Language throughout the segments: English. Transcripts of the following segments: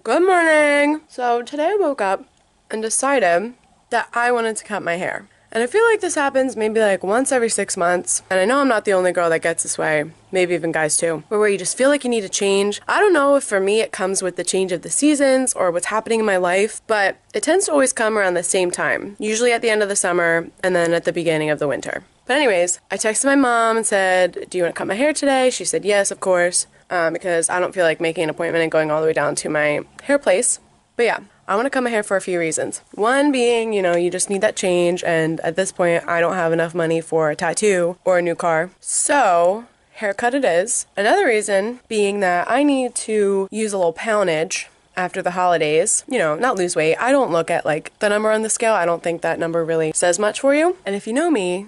Good morning! So today I woke up and decided that I wanted to cut my hair. And I feel like this happens maybe like once every 6 months. And I know I'm not the only girl that gets this way, maybe even guys too, where you just feel like you need to change. I don't know if for me it comes with the change of the seasons or what's happening in my life, but it tends to always come around the same time, usually at the end of the summer and then at the beginning of the winter. But anyways, I texted my mom and said, do you want to cut my hair today? She said yes, of course, because I don't feel like making an appointment and going all the way down to my hair place. But yeah, I want to cut my hair for a few reasons. One being, you just need that change, and at this point, I don't have enough money for a tattoo or a new car. So, haircut it is. Another reason being that I need to use a little poundage after the holidays, not lose weight. I don't look at like the number on the scale. I don't think that number really says much for you. And if you know me,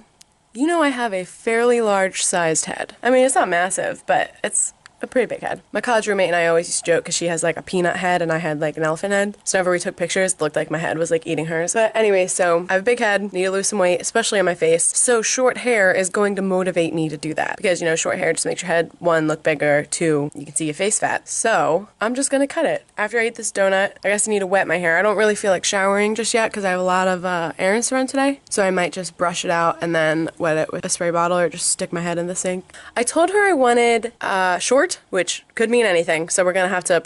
you know I have a fairly large sized head. I mean, it's not massive, but it's a pretty big head. My college roommate and I always used to joke because she has like a peanut head and I had like an elephant head. So whenever we took pictures, it looked like my head was like eating hers. But anyway, so I have a big head, need to lose some weight, especially on my face. So short hair is going to motivate me to do that because, short hair just makes your head, one, look bigger, two, you can see your face fat. So I'm just gonna cut it. After I eat this donut, I guess I need to wet my hair. I don't really feel like showering just yet because I have a lot of errands to run today. So I might just brush it out and then wet it with a spray bottle or just stick my head in the sink. I told her I wanted short, which could mean anything, so we're gonna have to,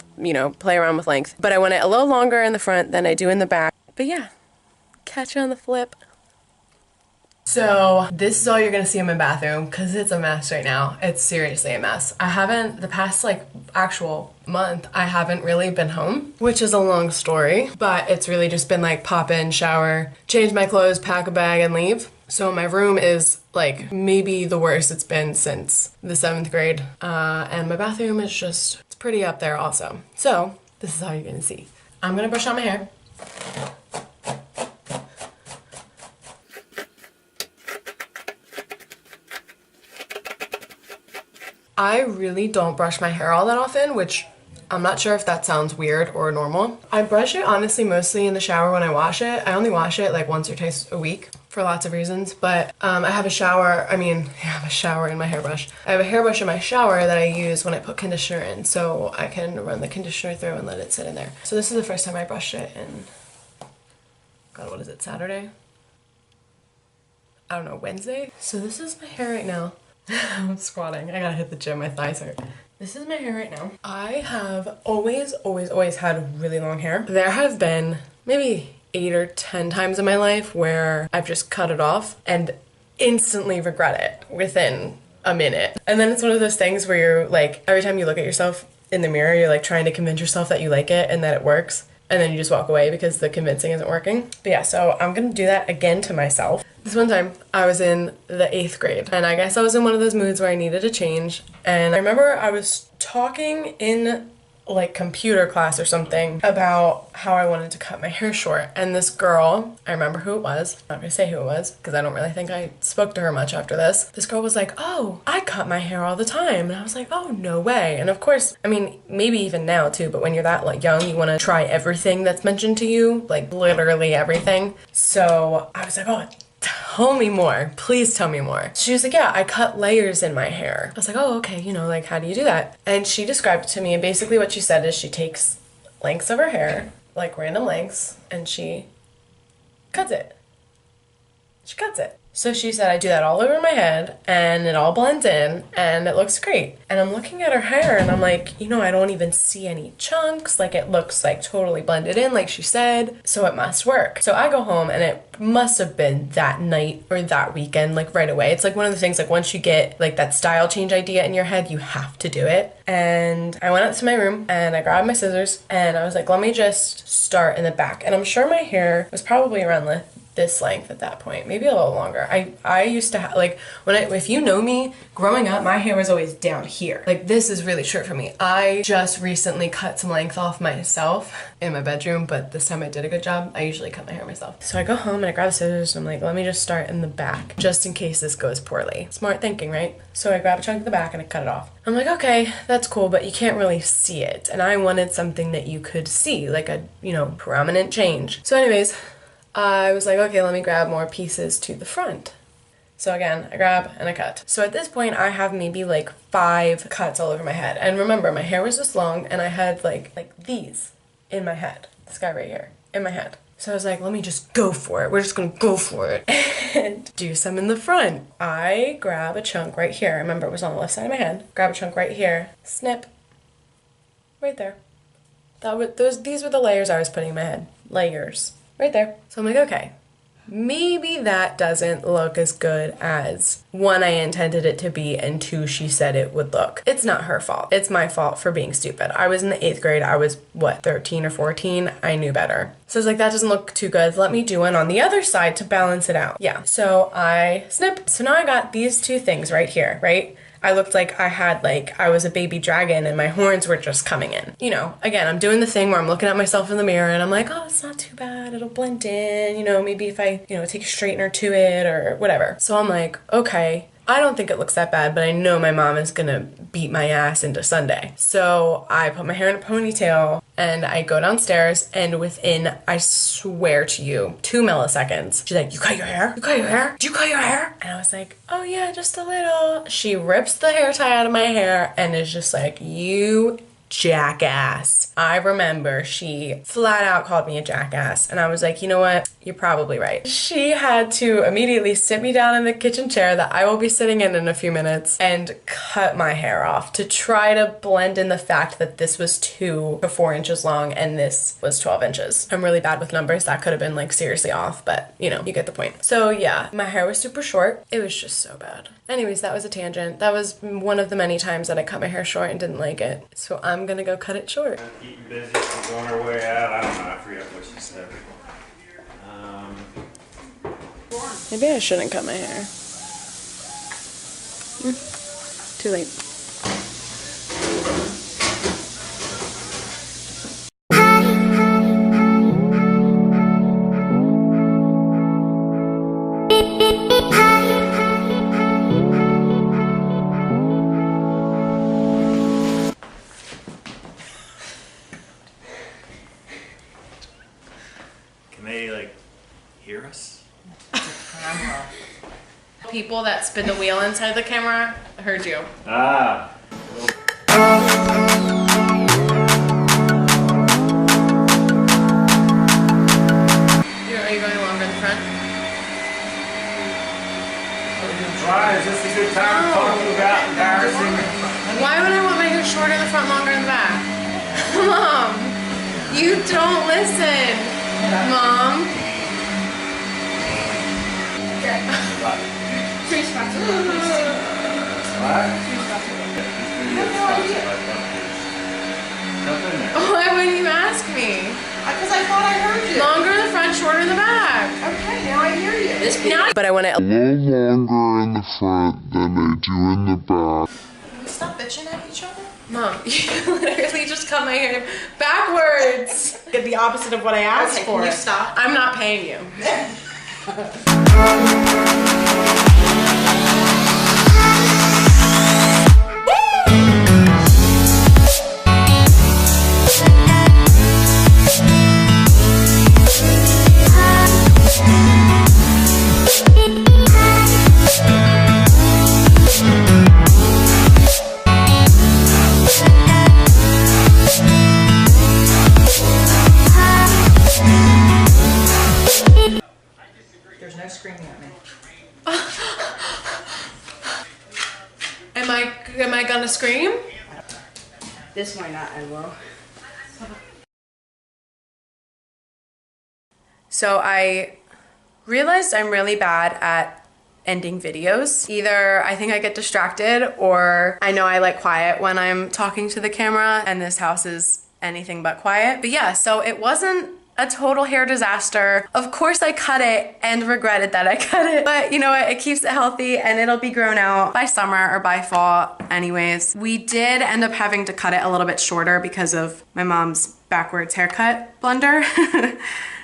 play around with length. But I want it a little longer in the front than I do in the back. But yeah, catch you on the flip. So this is all you're gonna see in my bathroom because it's a mess right now. It's seriously a mess. The past actual month, I haven't really been home, which is a long story, but it's really just been like pop in, shower, change my clothes, pack a bag, and leave. So my room is like maybe the worst it's been since the 7th grade. And my bathroom is it's pretty up there also. So this is all you're gonna see. I'm gonna brush out my hair. I really don't brush my hair all that often, which I'm not sure if that sounds weird or normal. I brush it honestly mostly in the shower when I wash it. I only wash it like once or twice a week for lots of reasons, but I have a shower in my hairbrush. I have a hairbrush in my shower that I use when I put conditioner in, so I can run the conditioner through and let it sit in there. So this is the first time I brushed it in, God, what is it, Saturday? I don't know, Wednesday? So this is my hair right now. I'm squatting. I gotta hit the gym. My thighs hurt. This is my hair right now. I have always had really long hair. There have been maybe 8 or 10 times in my life where I've just cut it off and instantly regret it within a minute. And then it's one of those things where you're like, every time you look at yourself in the mirror, you're like trying to convince yourself that you like it and that it works. And then you just walk away because the convincing isn't working. But yeah, so I'm gonna do that again to myself. This one time, I was in the 8th grade, and I guess I was in one of those moods where I needed a change. And I remember I was talking in like computer class or something about how I wanted to cut my hair short. And this girl, I remember who it was, I'm not gonna say who it was, because I don't really think I spoke to her much after this. This girl was like, oh, I cut my hair all the time. And I was like, oh, no way. And of course, I mean, maybe even now too, but when you're that like young, you wanna try everything that's mentioned to you, like literally everything. So I was like, oh, tell me more. Please tell me more. She was like, yeah, I cut layers in my hair. I was like, oh, okay, like, how do you do that? And she described it to me, and basically what she said is she takes lengths of her hair, like random lengths, and she cuts it. She cuts it. So she said, I do that all over my head, and it all blends in, and it looks great. And I'm looking at her hair, and I'm like, I don't even see any chunks. Like, it looks like totally blended in, like she said. So it must work. So I go home, and it must have been that night or that weekend, like right away. It's like one of the things, like once you get like that style change idea in your head, you have to do it. And I went up to my room, and I grabbed my scissors, and I was like, let me just start in the back. And I'm sure my hair was probably around this length at that point, maybe a little longer. I used to like if you know me, growing up, my hair was always down here. Like, this is really short for me. I just recently cut some length off myself in my bedroom, but this time I did a good job. I usually cut my hair myself. So I go home and I grab scissors and I'm like, let me just start in the back just in case this goes poorly. Smart thinking, right? So I grab a chunk of the back and I cut it off. I'm like, okay, that's cool, but you can't really see it. And I wanted something that you could see, like a, prominent change. So anyways, I was like, okay, let me grab more pieces to the front. So again, I grab and I cut. So at this point, I have maybe like 5 cuts all over my head. And remember, my hair was this long and I had like these. in my head. This guy right here, in my head. So I was like, let me just go for it. We're just gonna go for it. And do some in the front. I grab a chunk right here. I remember it was on the left side of my head. Grab a chunk right here. Snip. Right there. These were the layers I was putting in my head. Layers. Right there. So I'm like, okay. Maybe that doesn't look as good as one, I intended it to be, and two, she said it would look. It's not her fault. It's my fault for being stupid. I was in the 8th grade. I was, what, 13 or 14? I knew better. So I was like, that doesn't look too good. Let me do one on the other side to balance it out. Yeah. So I snip. So now I got these two things right here, right? I looked like I was a baby dragon and my horns were just coming in. You know, again, I'm doing the thing where I'm looking at myself in the mirror and I'm like, oh, it's not too bad. It'll blend in, you know, maybe if I, take a straightener to it or whatever. So I'm like, okay, I don't think it looks that bad, but I know my mom is gonna beat my ass into Sunday. So I put my hair in a ponytail and I go downstairs, and within, I swear to you, 2 milliseconds, she's like, you cut your hair? You cut your hair? Did you cut your hair? And I was like, oh yeah, just a little. She rips the hair tie out of my hair and is just like, you jackass. I remember she flat out called me a jackass, and I was like, you know what? You're probably right. She had to immediately sit me down in the kitchen chair that I will be sitting in a few minutes and cut my hair off to try to blend in the fact that this was 2 to 4 inches long and this was 12 inches. I'm really bad with numbers. That could have been like seriously off, but you get the point. So yeah, my hair was super short. It was just so bad. Anyways, that was a tangent. That was one of the many times that I cut my hair short and didn't like it. So I'm gonna go cut it short. Keeping busy, she's on her way out. I don't know, I forget what she said. Maybe I shouldn't cut my hair. Too late. Can they, hear us? People that spin the wheel inside the camera heard you. Ah. Are you going longer in the front? Try. Is this a good time to talk to you about embarrassing? Why would I want my hair shorter in the front, longer in the back? Mom, you don't listen. Mom. Why wouldn't you ask me? Because I thought I heard you. Longer in the front, shorter in the back. Okay, now I hear you. But I want it a little longer in the front than I do in the back. Can we stop bitching at each other? Mom, you literally just cut my hair backwards. Get the opposite of what I asked for. Can you stop? I'm not paying you. There's no screaming at me. Am I gonna scream? This might not end well. So I realized I'm really bad at ending videos. Either I think I get distracted, or I know I like quiet when I'm talking to the camera, and this house is anything but quiet. But yeah, so it wasn't a total hair disaster. Of course I cut it and regretted that I cut it, but you know what, it keeps it healthy and it'll be grown out by summer or by fall anyways. We did end up having to cut it a little bit shorter because of my mom's backwards haircut blunder.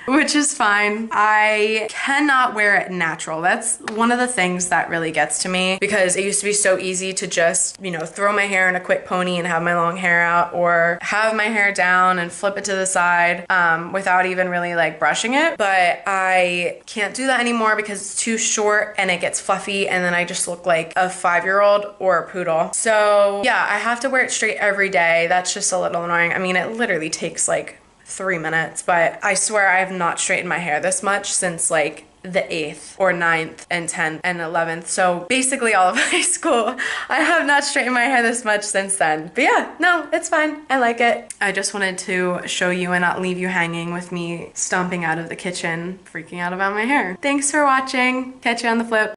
Which is fine. I cannot wear it natural. That's one of the things that really gets to me, because it used to be so easy to just, throw my hair in a quick pony and have my long hair out, or have my hair down and flip it to the side without even really brushing it. But I can't do that anymore because it's too short and it gets fluffy, and then I just look like a 5-year-old or a poodle. So yeah, I have to wear it straight every day. That's just a little annoying. I mean, it literally takes 3 minutes, but I swear I have not straightened my hair this much since like the 8th or 9th and 10th and 11th. So basically all of high school. I have not straightened my hair this much since then. But yeah, no, it's fine. I like it. I just wanted to show you and not leave you hanging with me stomping out of the kitchen, freaking out about my hair. Thanks for watching. Catch you on the flip.